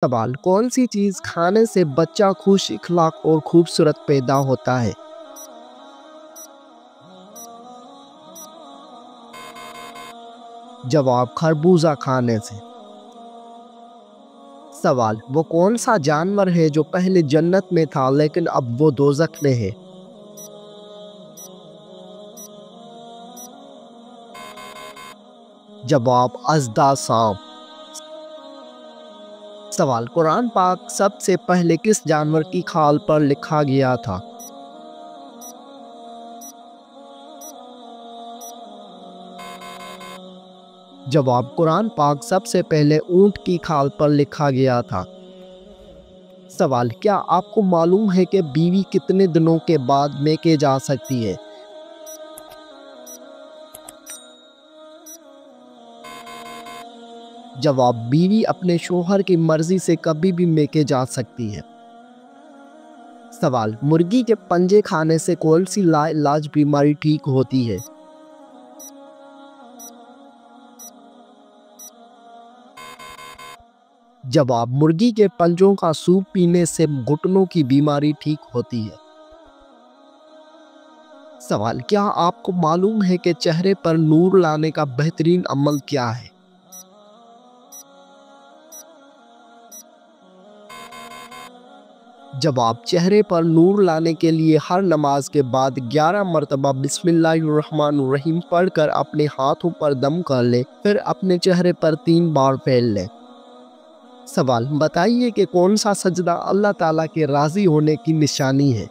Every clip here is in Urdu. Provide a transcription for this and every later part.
سوال: کون سی چیز کھانے سے بچہ خوش اخلاق اور خوبصورت پیدا ہوتا ہے؟ جواب: خربوزہ کھانے سے۔ سوال: وہ کون سا جانور ہے جو پہلے جنت میں تھا لیکن اب وہ دوزخ میں ہے؟ جواب: اژدھا سانپ۔ سوال: قرآن پاک سب سے پہلے کس جانور کی کھال پر لکھا گیا تھا؟ جواب: قرآن پاک سب سے پہلے اونٹ کی کھال پر لکھا گیا تھا۔ سوال: کیا آپ کو معلوم ہے کہ بیوی کتنے دنوں کے بعد میکے جا سکتی ہے؟ جواب: بیوی اپنے شوہر کی مرضی سے کبھی بھی میکے جا سکتی ہے۔ سوال: مرغی کے پنجے کھانے سے کون سی لا علاج بیماری ٹھیک ہوتی ہے؟ جواب: مرغی کے پنجوں کا سوپ پینے سے گھٹنوں کی بیماری ٹھیک ہوتی ہے۔ سوال: کیا آپ کو معلوم ہے کہ چہرے پر نور لانے کا بہترین عمل کیا ہے؟ جواب: چہرے پر نور لانے کے لیے ہر نماز کے بعد 11 مرتبہ بسم اللہ الرحمن الرحیم پڑھ کر اپنے ہاتھوں پر دم کر لیں، پھر اپنے چہرے پر 3 بار پھیر لیں۔ سوال: بتائیے کہ کون سا سجدہ اللہ تعالیٰ کے راضی ہونے کی نشانی ہے؟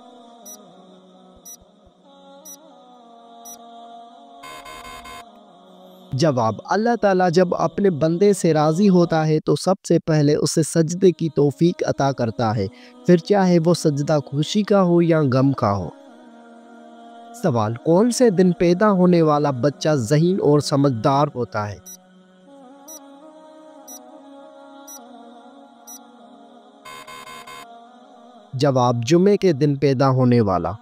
جواب: اللہ تعالیٰ جب اپنے بندے سے راضی ہوتا ہے تو سب سے پہلے اسے سجدے کی توفیق عطا کرتا ہے، پھر چاہے وہ سجدہ خوشی کا ہو یا غم کا ہو۔ سوال: کون سے دن پیدا ہونے والا بچہ ذہین اور سمجھدار ہوتا ہے؟ جواب: جمعے کے دن پیدا ہونے والا۔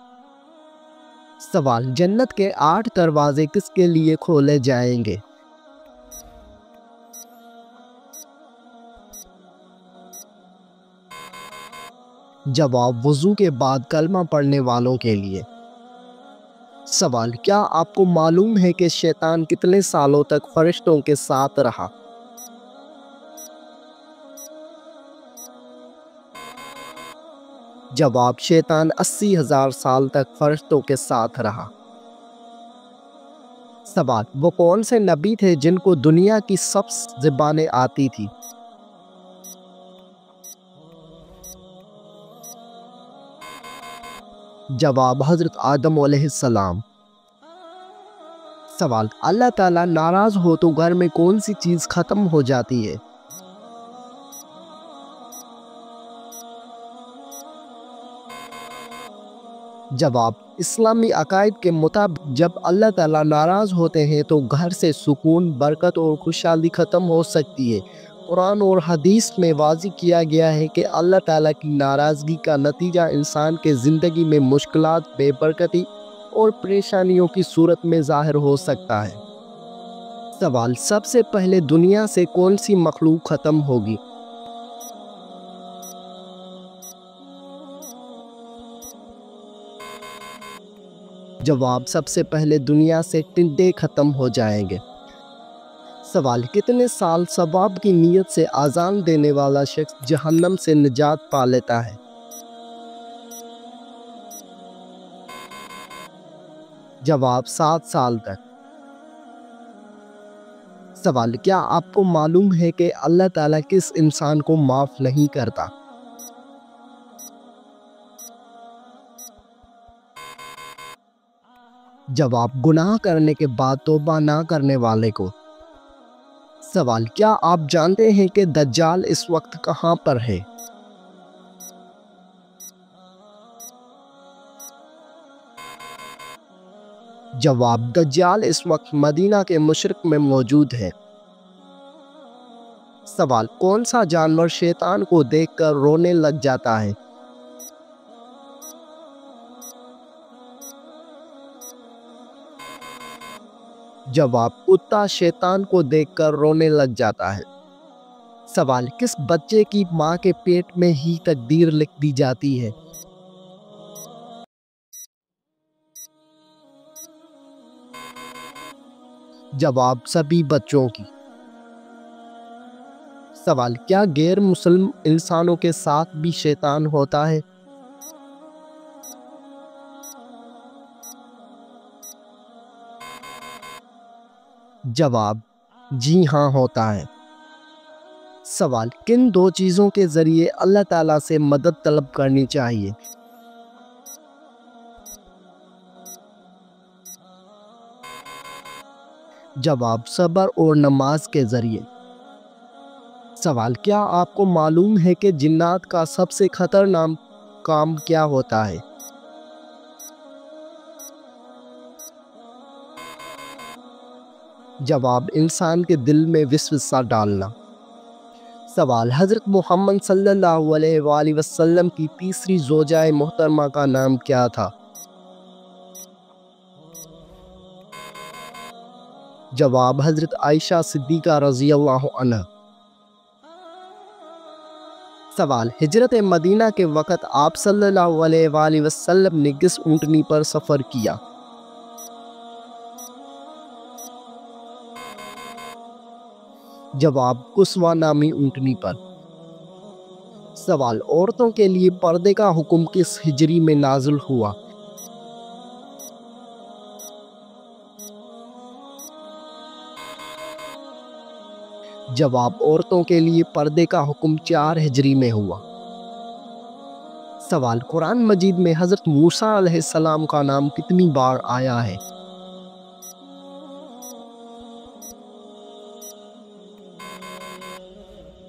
سوال: جنت کے 8 دروازے کس کے لیے کھولے جائیں گے؟ جواب: وضو کے بعد کلمہ پڑھنے والوں کے لیے۔ سوال: کیا آپ کو معلوم ہے کہ شیطان کتنے سالوں تک فرشتوں کے ساتھ رہا؟ جواب: شیطان 80,000 سال تک فرشتوں کے ساتھ رہا۔ سوال: وہ کون سے نبی تھے جن کو دنیا کی سب زبانیں آتی تھی؟ جواب: حضرت آدم علیہ السلام۔ سوال: اللہ تعالیٰ ناراض ہو تو گھر میں کون سی چیز ختم ہو جاتی ہے؟ جواب: اسلامی عقائد کے مطابق جب اللہ تعالیٰ ناراض ہوتے ہیں تو گھر سے سکون، برکت اور خوشحالی ختم ہو سکتی ہے۔ قرآن اور حدیث میں واضح کیا گیا ہے کہ اللہ تعالیٰ کی ناراضگی کا نتیجہ انسان کے زندگی میں مشکلات، بے برکتی اور پریشانیوں کی صورت میں ظاہر ہو سکتا ہے۔ سوال: سب سے پہلے دنیا سے کون سی مخلوق ختم ہوگی؟ جواب: سب سے پہلے دنیا سے ٹڈے ختم ہو جائیں گے۔ سوال: کتنے سال ثواب کی نیت سے اذان دینے والا شخص جہنم سے نجات پا لیتا ہے؟ جواب: 7 سال تک۔ سوال: کیا آپ کو معلوم ہے کہ اللہ تعالیٰ کس انسان کو معاف نہیں کرتا؟ جواب: گناہ کرنے کے بعد توبہ نہ کرنے والے کو۔ سوال: کیا آپ جانتے ہیں کہ دجال اس وقت کہاں پر ہے؟ جواب: دجال اس وقت مدینہ کے مشرق میں موجود ہے۔ سوال: کون سا جانور شیطان کو دیکھ کر رونے لگ جاتا ہے؟ جواب: کتا شیطان کو دیکھ کر رونے لگ جاتا ہے۔ سوال، کس بچے کی ماں کے پیٹ میں ہی تقدیر لکھ دی جاتی ہے؟ جواب، سبھی بچوں کی۔ سوال، کیا غیر مسلم انسانوں کے ساتھ بھی شیطان ہوتا ہے؟ جواب، جی ہاں ہوتا ہے۔ سوال، کن دو چیزوں کے ذریعے اللہ تعالیٰ سے مدد طلب کرنی چاہیے؟ جواب، صبر اور نماز کے ذریعے۔ سوال، کیا آپ کو معلوم ہے کہ جنات کا سب سے خطرناک کام کیا ہوتا ہے؟ جواب، انسان کے دل میں وسوسہ ڈالنا۔ سوال، حضرت محمد صلی اللہ علیہ وآلہ وسلم کی تیسری زوجہ محترمہ کا نام کیا تھا؟ جواب، حضرت عائشہ صدیقہ رضی اللہ عنہ۔ سوال، ہجرت مدینہ کے وقت آپ صلی اللہ علیہ وآلہ وسلم نے کس اونٹنی پر سفر کیا؟ جواب، قصوہ نامی اونٹنی پر۔ سوال، عورتوں کے لیے پردے کا حکم کس ہجری میں نازل ہوا؟ جواب، عورتوں کے لیے پردے کا حکم 4 ہجری میں ہوا۔ سوال، قرآن مجید میں حضرت موسیٰ علیہ السلام کا نام کتنی بار آیا ہے؟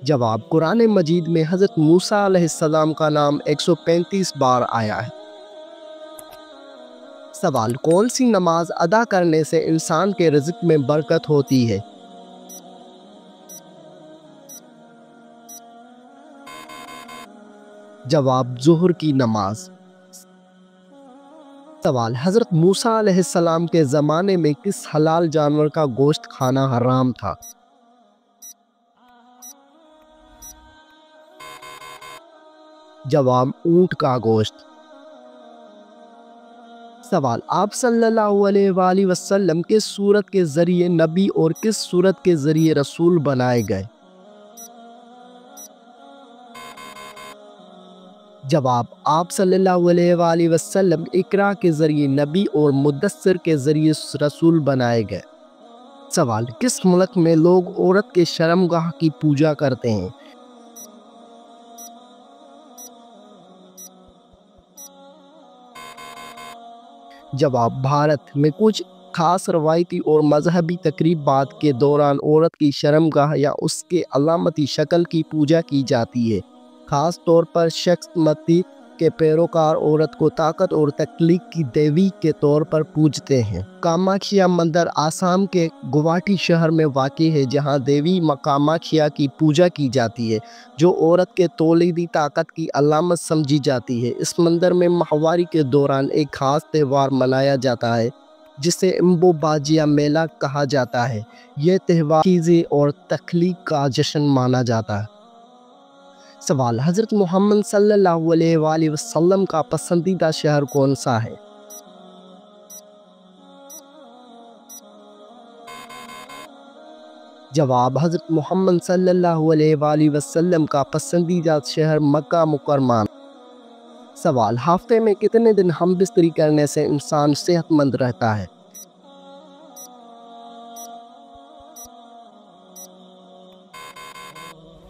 جواب، قرآن مجید میں حضرت موسیٰ علیہ السلام کا نام 135 بار آیا ہے۔ سوال، کون سی نماز ادا کرنے سے انسان کے رزق میں برکت ہوتی ہے؟ جواب، ظہر کی نماز۔ سوال، حضرت موسیٰ علیہ السلام کے زمانے میں کس حلال جانور کا گوشت کھانا حرام تھا؟ جواب، اونٹ کا گوشت۔ سوال، آپ صلی اللہ علیہ وآلہ وسلم کس سورت کے ذریعے نبی اور کس سورت کے ذریعے رسول بنائے گئے؟ جواب، آپ صلی اللہ علیہ وآلہ وسلم اقرا کے ذریعے نبی اور مدثر کے ذریعے رسول بنائے گئے۔ سوال، کس ملک میں لوگ عورت کے شرمگاہ کی پوجا کرتے ہیں؟ جواب، بھارت میں کچھ خاص روایتی اور مذہبی تقریبات کے دوران عورت کی شرمگاہ یا اس کے علامتی شکل کی پوجا کی جاتی ہے۔ خاص طور پر شخص متی کے پیروکار عورت کو طاقت اور تخلیق کی دیوی کے طور پر پوجتے ہیں۔ کاماکھیا مندر آسام کے گوہاٹی شہر میں واقع ہے، جہاں دیوی کاماکھیا کی پوجا کی جاتی ہے، جو عورت کے تولیدی طاقت کی علامت سمجھی جاتی ہے۔ اس مندر میں ماہواری کے دوران ایک خاص تہوار منایا جاتا ہے جسے امبو باجیا میلہ کہا جاتا ہے۔ یہ تہوار چیزیں اور تخلیق کا جشن مانا جاتا ہے۔ سوال، حضرت محمد صلی اللہ علیہ وآلہ وسلم کا پسندیدہ شہر کون سا ہے؟ جواب، حضرت محمد صلی اللہ علیہ وآلہ وسلم کا پسندیدہ شہر مکہ مکرمہ۔ سوال، ہفتے میں کتنے دن ہم بستری کرنے سے انسان صحت مند رہتا ہے؟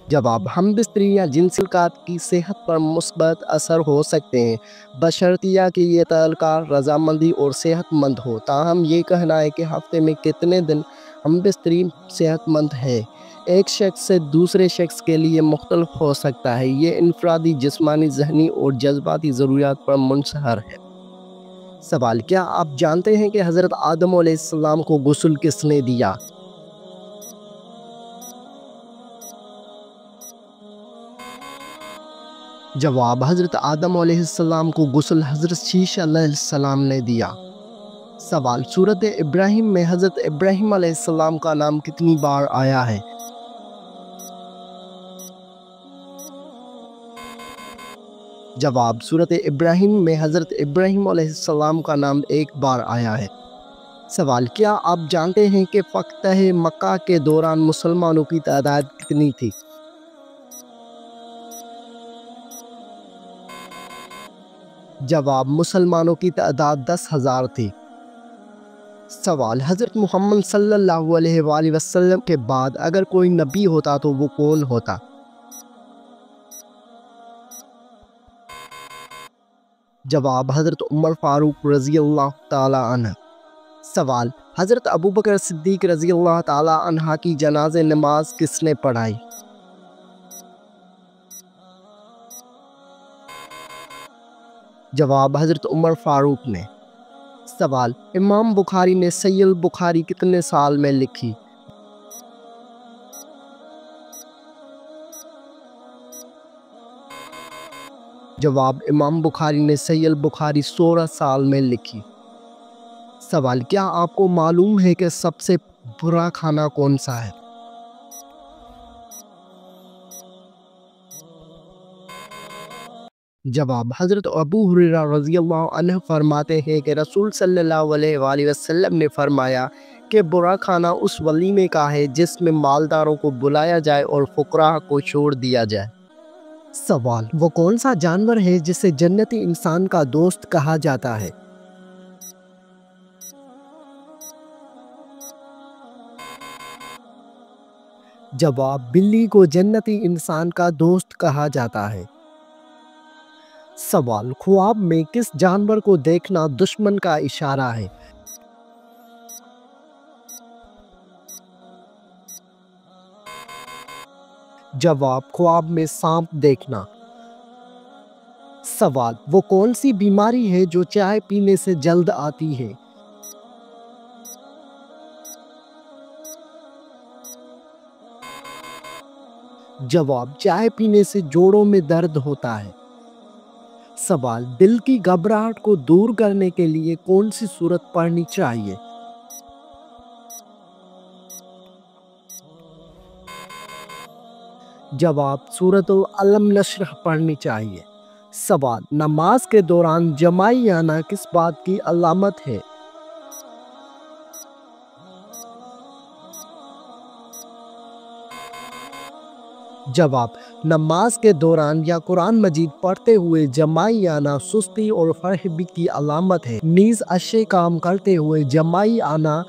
جواب، ہم بستری یا جنسی تعلقات کی صحت پر مثبت اثر ہو سکتے ہیں، بشرطیہ کہ یہ تعلقات رضامندی اور صحت مند ہو۔ تاہم یہ کہنا ہے کہ ہفتے میں کتنے دن ہم بستری صحت مند ہے، ایک شخص سے دوسرے شخص کے لیے مختلف ہو سکتا ہے۔ یہ انفرادی جسمانی، ذہنی اور جذباتی ضروریات پر منحصر ہے۔ سوال، کیا آپ جانتے ہیں کہ حضرت آدم علیہ السلام کو غسل کس نے دیا؟ جواب، حضرت آدم علیہ السلام کو غسل حضرت شیش علیہ السلام نے دیا۔ سوال، سورۃ ابراہیم میں حضرت ابراہیم علیہ السلام کا نام کتنی بار آیا ہے؟ جواب: سورۃ ابراہیم میں حضرت ابراہیم علیہ السلام کا نام ایک بار آیا ہے۔ سوال: کیا آپ جانتے ہیں کہ فتح مکہ کے دوران مسلمانوں کی تعداد کتنی تھی؟ جواب: مسلمانوں کی تعداد 10,000 تھی۔ سوال: حضرت محمد صلی اللہ علیہ وآلہ وسلم کے بعد اگر کوئی نبی ہوتا تو وہ کون ہوتا؟ جواب: حضرت عمر فاروق رضی اللہ تعالی عنہ۔ سوال: حضرت ابوبکر صدیق رضی اللہ تعالی عنہ کی جنازہ نماز کس نے پڑھائی؟ جواب: حضرت عمر فاروق نے۔ سوال: امام بخاری نے صحیح البخاری کتنے سال میں لکھی؟ جواب: امام بخاری نے صحیح البخاری 16 سال میں لکھی۔ سوال: کیا آپ کو معلوم ہے کہ سب سے برا کھانا کون سا ہے؟ جواب: حضرت ابو ہریرہ رضی اللہ عنہ فرماتے ہیں کہ رسول صلی اللہ علیہ وآلہ وسلم نے فرمایا کہ برا کھانا اس ولیمے کا ہے جس میں مالداروں کو بلایا جائے اور فقراء کو چھوڑ دیا جائے۔ سوال: وہ کون سا جانور ہے جسے جنتی انسان کا دوست کہا جاتا ہے؟ جواب: بلی کو جنتی انسان کا دوست کہا جاتا ہے۔ سوال: خواب میں کس جانور کو دیکھنا دشمن کا اشارہ ہے؟ جواب: خواب میں سانپ دیکھنا۔ سوال: وہ کون سی بیماری ہے جو چائے پینے سے جلد آتی ہے؟ جواب: چائے پینے سے جوڑوں میں درد ہوتا ہے۔ سوال: دل کی گھبراہٹ کو دور کرنے کے لیے کون سی سورت پڑھنی چاہیے؟ جواب: سورۃ العلم نشرح پڑھنی چاہیے۔ سوال: نماز کے دوران جمائی آنا کس بات کی علامت ہے؟ جواب: نماز کے دوران یا قرآن مجید پڑھتے ہوئے جمائی آنا سستی اور فرحگی کی علامت ہے، نیز اچھے کام کرتے ہوئے جمائی آنا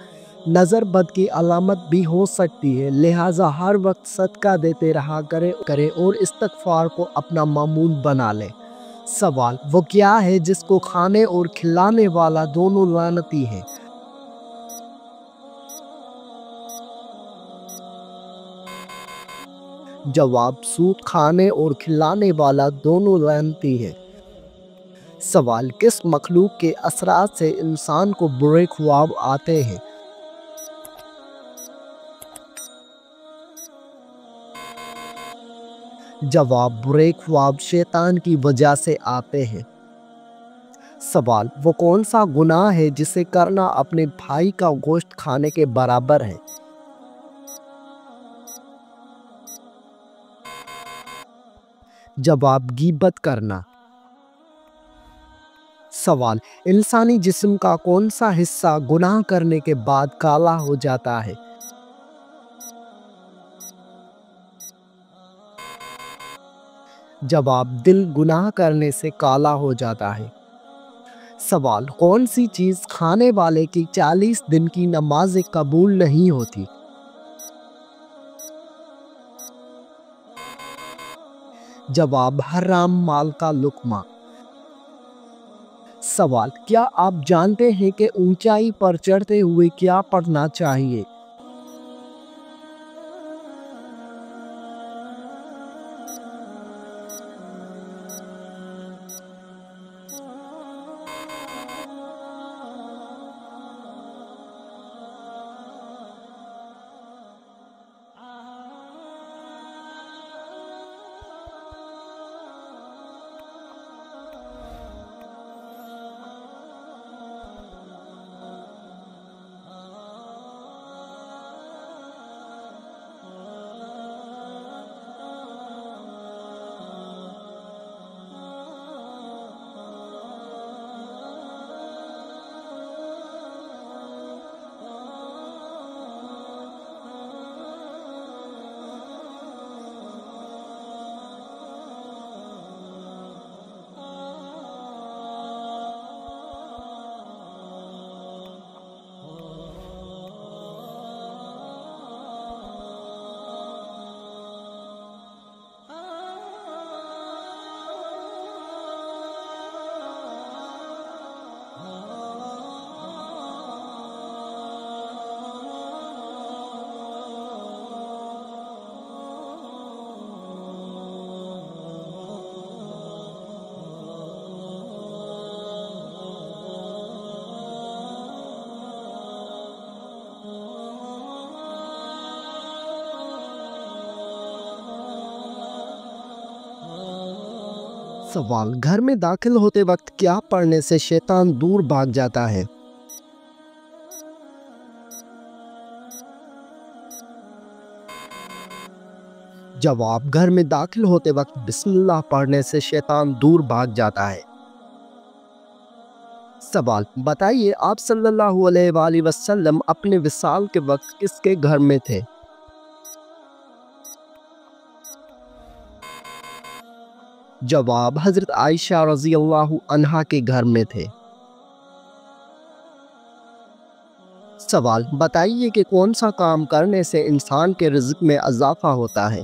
نظر بد کی علامت بھی ہو سکتی ہے، لہٰذا ہر وقت صدقہ دیتے رہا کرے اور استغفار کو اپنا معمول بنا لے۔ سوال: وہ کیا ہے جس کو کھانے اور کھلانے والا دونوں لعنتی ہیں؟ جواب: سود کھانے اور کھلانے والا دونوں لعنتی ہے۔ سوال: کس مخلوق کے اثرات سے انسان کو برے خواب آتے ہیں؟ جواب: برے خواب شیطان کی وجہ سے آتے ہیں۔ سوال: وہ کون سا گناہ ہے جسے کرنا اپنے بھائی کا گوشت کھانے کے برابر ہے؟ جواب: غیبت کرنا۔ سوال: انسانی جسم کا کون سا حصہ گناہ کرنے کے بعد کالا ہو جاتا ہے؟ جواب: دل گناہ کرنے سے کالا ہو جاتا ہے۔ سوال: کون سی چیز کھانے والے کی 40 دن کی نمازیں قبول نہیں ہوتی؟ جواب: حرام مال کا لقمہ۔ سوال: کیا آپ جانتے ہیں کہ اونچائی پر چڑھتے ہوئے کیا پڑھنا چاہیے؟ سوال، گھر میں داخل ہوتے وقت کیا پڑھنے سے شیطان دور بھاگ جاتا ہے؟ جواب، گھر میں داخل ہوتے وقت بسم اللہ پڑھنے سے شیطان دور بھاگ جاتا ہے۔ سوال، بتائیے آپ صلی اللہ علیہ وآلہ وسلم اپنے وصال کے وقت کس کے گھر میں تھے؟ جواب، حضرت عائشہ رضی اللہ عنہا کے گھر میں تھے۔ سوال، بتائیے کہ کون سا کام کرنے سے انسان کے رزق میں اضافہ ہوتا ہے؟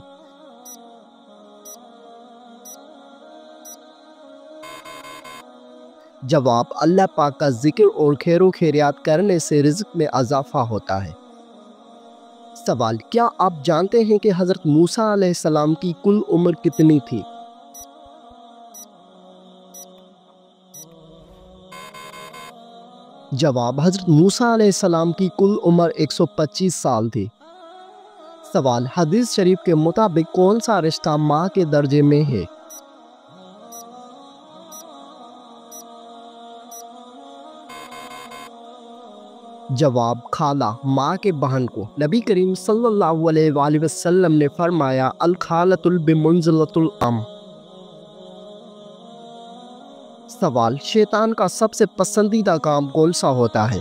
جواب، اللہ پاک کا ذکر اور خیر و خیریات کرنے سے رزق میں اضافہ ہوتا ہے۔ سوال، کیا آپ جانتے ہیں کہ حضرت موسیٰ علیہ السلام کی کل عمر کتنی تھی؟ جواب، حضرت موسیٰ علیہ السلام کی کل عمر 125 سال تھی۔ سوال، حدیث شریف کے مطابق کون سا رشتہ ماں کے درجے میں ہے؟ جواب، خالہ، ماں کے بہن کو۔ نبی کریم صلی اللہ علیہ وآلہ وسلم نے فرمایا، الخالۃ بمنزلۃ الام۔ سوال، شیطان کا سب سے پسندیدہ کام کون سا ہوتا ہے؟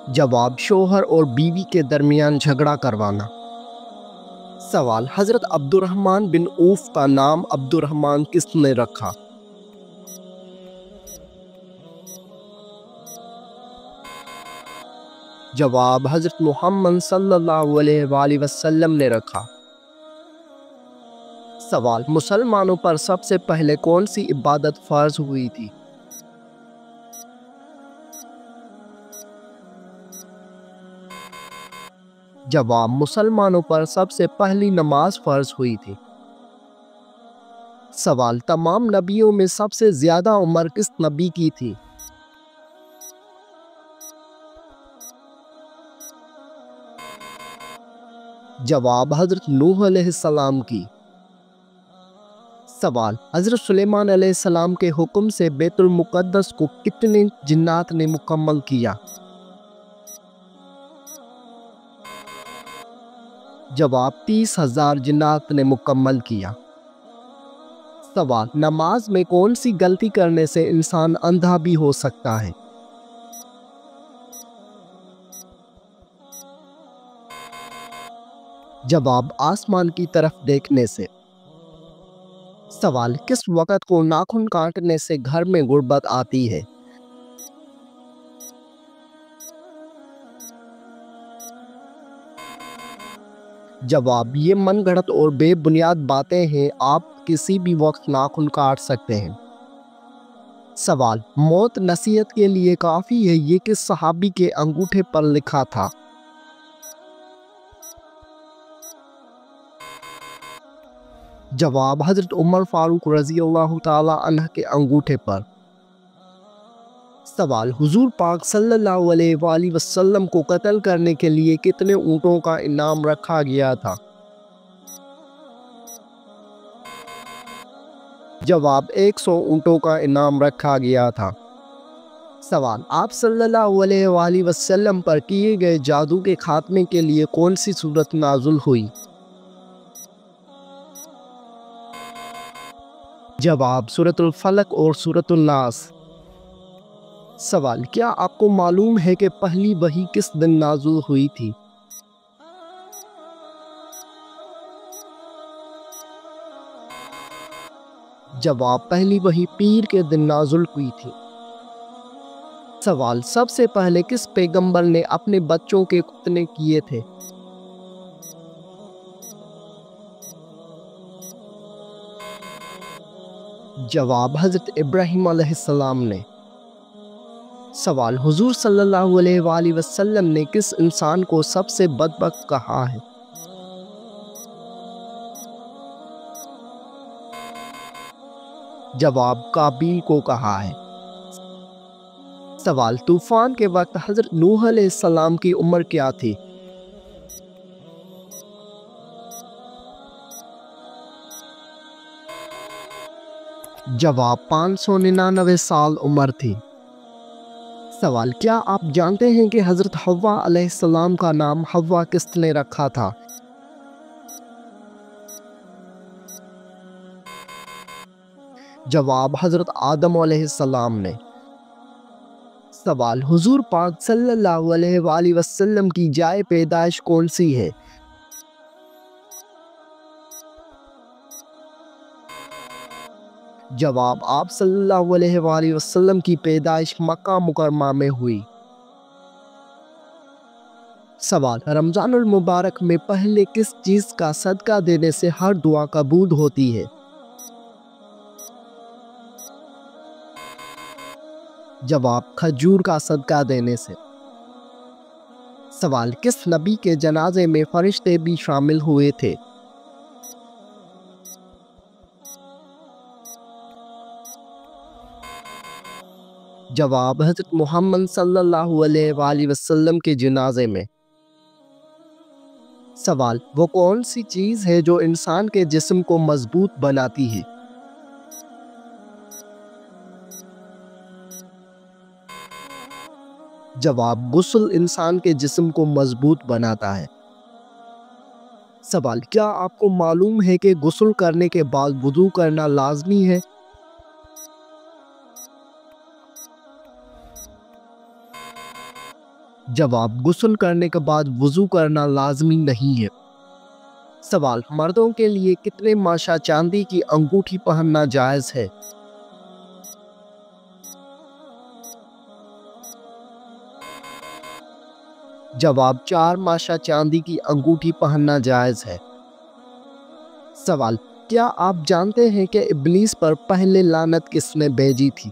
جواب، شوہر اور بیوی کے درمیان جھگڑا کروانا۔ سوال، حضرت عبد الرحمن بن عوف کا نام عبد الرحمن کس نے رکھا؟ جواب، حضرت محمد صلی اللہ علیہ وآلہ وسلم نے رکھا۔ سوال، مسلمانوں پر سب سے پہلے کون سی عبادت فرض ہوئی تھی؟ جواب، مسلمانوں پر سب سے پہلی نماز فرض ہوئی تھی۔ سوال، تمام نبیوں میں سب سے زیادہ عمر کس نبی کی تھی؟ جواب، حضرت نوح علیہ السلام کی۔ سوال، حضرت سلیمان علیہ السلام کے حکم سے بیت المقدس کو کتنے جنات نے مکمل کیا؟ جواب، 30,000 جنات نے مکمل کیا۔ سوال، نماز میں کون سی غلطی کرنے سے انسان اندھا بھی ہو سکتا ہے؟ جواب، آسمان کی طرف دیکھنے سے۔ سوال، کس وقت کو ناخن کاٹنے سے گھر میں غربت آتی ہے؟ جواب، یہ من گھڑت اور بے بنیاد باتیں ہیں، آپ کسی بھی وقت ناخن کاٹ سکتے ہیں۔ سوال، موت نصیحت کے لیے کافی ہے، یہ کس صحابی کے انگوٹھے پر لکھا تھا؟ جواب، حضرت عمر فاروق رضی اللہ تعالی عنہ کے انگوٹھے پر۔ سوال، حضور پاک صلی اللہ علیہ وآلہ وسلم کو قتل کرنے کے لیے کتنے اونٹوں کا انعام رکھا گیا تھا؟ جواب، 100 اونٹوں کا انعام رکھا گیا تھا۔ سوال، آپ صلی اللہ علیہ وآلہ وسلم پر کیے گئے جادو کے خاتمے کے لیے کون سی سورت نازل ہوئی؟ جواب، سورۃ الفلق اور سورۃ الناس۔ سوال، کیا آپ کو معلوم ہے کہ پہلی وحی کس دن نازل ہوئی تھی؟ جواب، پہلی وحی پیر کے دن نازل ہوئی تھی۔ سوال، سب سے پہلے کس پیغمبر نے اپنے بچوں کے ختنے کیے تھے؟ جواب، حضرت ابراہیم علیہ السلام نے۔ سوال، حضور صلی اللہ علیہ وآلہ وسلم نے کس انسان کو سب سے بدبخت کہا ہے؟ جواب، قابیل کو کہا ہے۔ سوال، طوفان کے وقت حضرت نوح علیہ السلام کی عمر کیا تھی؟ جواب 599 سال عمر تھی۔ سوال، کیا آپ جانتے ہیں کہ حضرت حوا علیہ السلام کا نام حوا کس نے رکھا تھا؟ جواب، حضرت آدم علیہ السلام نے۔ سوال، حضور پاک صلی اللہ علیہ وآلہ وسلم کی جائے پیدائش کون سی ہے؟ جواب، آپ صلی اللہ علیہ وآلہ وسلم کی پیدائش مکہ مکرمہ میں ہوئی۔ سوال، رمضان المبارک میں پہلے کس چیز کا صدقہ دینے سے ہر دعا قبول ہوتی ہے؟ جواب، کھجور کا صدقہ دینے سے۔ سوال، کس نبی کے جنازے میں فرشتے بھی شامل ہوئے تھے؟ جواب، حضرت محمد صلی اللہ علیہ وآلہ وسلم کے جنازے میں۔ سوال، وہ کون سی چیز ہے جو انسان کے جسم کو مضبوط بناتی ہے؟ جواب، غسل انسان کے جسم کو مضبوط بناتا ہے۔ سوال، کیا آپ کو معلوم ہے کہ غسل کرنے کے بعد وضو کرنا لازمی ہے؟ جواب، غسل کرنے کے بعد وضو کرنا لازمی نہیں ہے۔ سوال، مردوں کے لیے کتنے ماشا چاندی کی انگوٹھی پہننا جائز ہے؟ جواب، 4 ماشا چاندی کی انگوٹھی پہننا جائز ہے۔ سوال، کیا آپ جانتے ہیں کہ ابلیس پر پہلے لعنت کس نے بھیجی تھی؟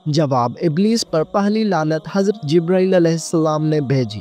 جواب، ابلیس پر پہلی لعنت حضرت جبرائیل علیہ السلام نے بھیجی۔